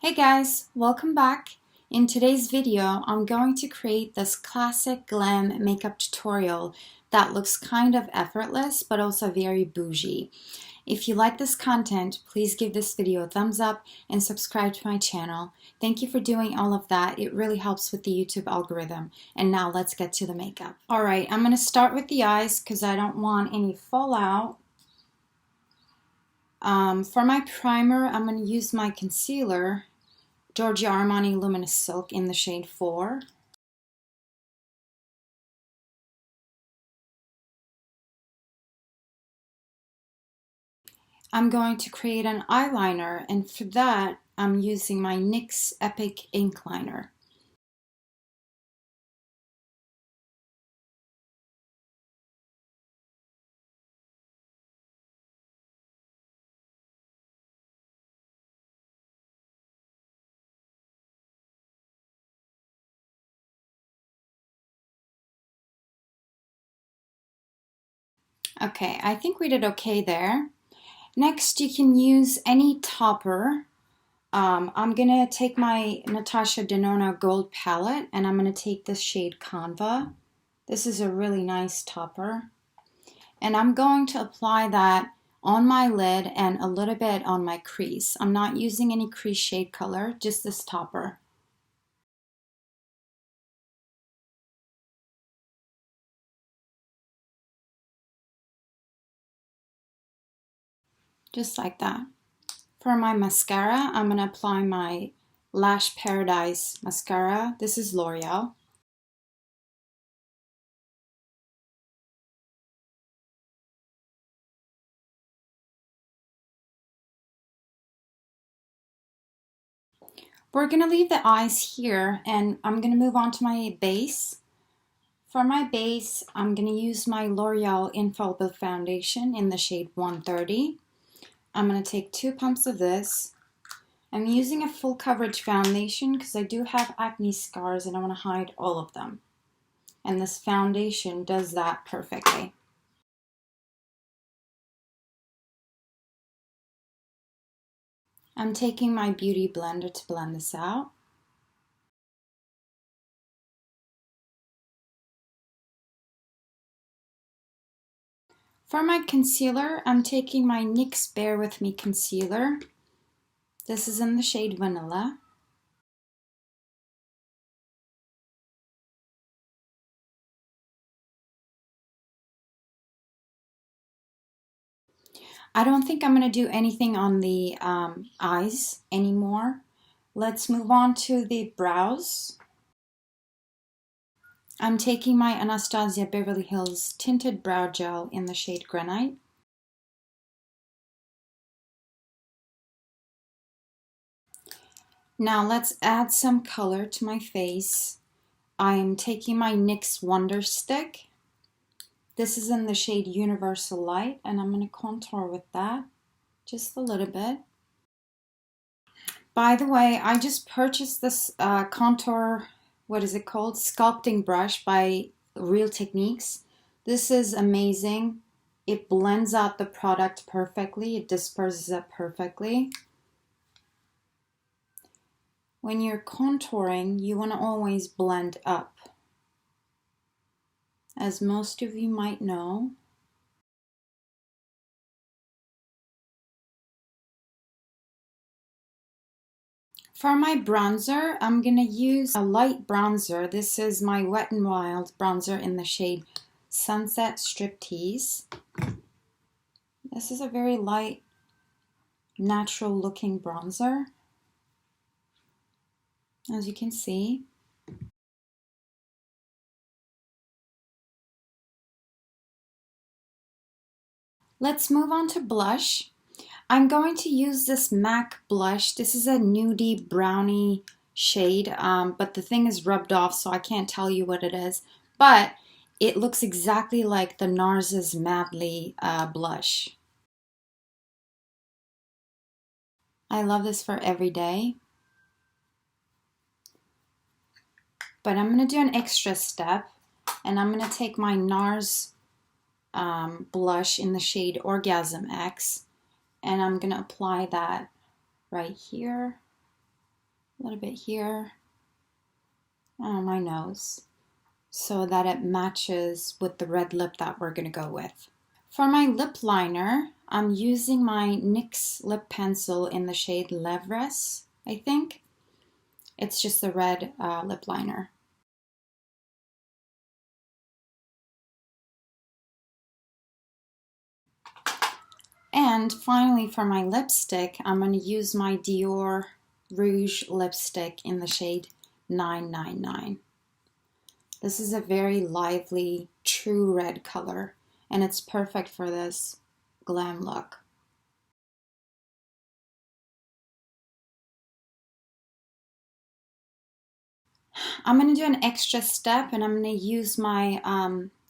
Hey guys, welcome back. In today's video, I'm going to create this classic glam makeup tutorial that looks kind of effortless but also very bougie. If you like this content, please give this video a thumbs up and subscribe to my channel. Thank you for doing all of that. It really helps with the YouTube algorithm. And now let's get to the makeup. Alright, I'm going to start with the eyes because I don't want any fallout. For my primer, I'm going to use my concealer, Giorgio Armani Luminous Silk in the shade 4. I'm going to create an eyeliner, and for that I'm using my NYX Epic Ink Liner. Okay, I think we did okay there. Next, you can use any topper. I'm gonna take my Natasha Denona Gold palette and I'm gonna take this shade Canva. This is a really nice topper. And I'm going to apply that on my lid and a little bit on my crease. I'm not using any crease shade color, just this topper. Just like that. For my mascara, I'm going to apply my Lash Paradise mascara. This is L'Oreal. We're going to leave the eyes here and I'm going to move on to my base. For my base, I'm going to use my L'Oreal Infallible foundation in the shade 130. I'm going to take 2 pumps of this. I'm using a full coverage foundation because I do have acne scars and I want to hide all of them. And this foundation does that perfectly. I'm taking my beauty blender to blend this out. For my concealer, I'm taking my NYX Bear With Me concealer. This is in the shade Vanilla. I don't think I'm going to do anything on the eyes anymore. Let's move on to the brows. I'm taking my ANASTASIA Beverly Hills Tinted Brow Gel in the shade Granite. Now let's add some color to my face. I'm taking my NYX Wonder Stick. This is in the shade Universal Light, and I'm going to contour with that just a little bit. By the way, I just purchased this contour, what is it called? Sculpting brush by Real Techniques. This is amazing. It blends out the product perfectly. It disperses it perfectly. When you're contouring, you want to always blend up. As most of you might know. For my bronzer, I'm going to use a light bronzer. This is my Wet n Wild bronzer in the shade Sunset Striptease. This is a very light, natural looking bronzer, as you can see. Let's move on to blush. I'm going to use this MAC blush. This is a nudie brownie shade, but the thing is rubbed off, so I can't tell you what it is. But it looks exactly like the Nars Madly blush. I love this for every day. But I'm going to do an extra step, and I'm going to take my Nars blush in the shade Orgasm X, and I'm going to apply that right here. a little bit here on my nose so that it matches with the red lip that we're going to go with. For my lip liner, I'm using my NYX Lip Pencil in the shade Lèvres, I think. It's just the red lip liner. And finally, for my lipstick, I'm going to use my Dior Rouge lipstick in the shade 999. This is a very lively, true red color, and it's perfect for this glam look. I'm going to do an extra step, and I'm going to use my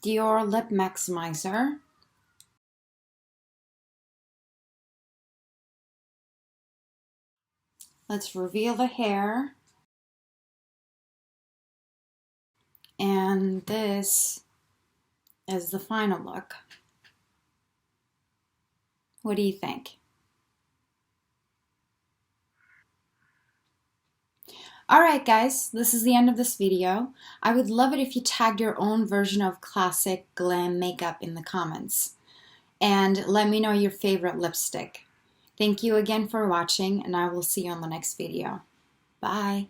Dior Lip Maximizer. Let's reveal the hair. And this is the final look. What do you think? Alright guys, this is the end of this video. I would love it if you tagged your own version of classic glam makeup in the comments. And let me know your favorite lipstick. Thank you again for watching, and I will see you on the next video. Bye!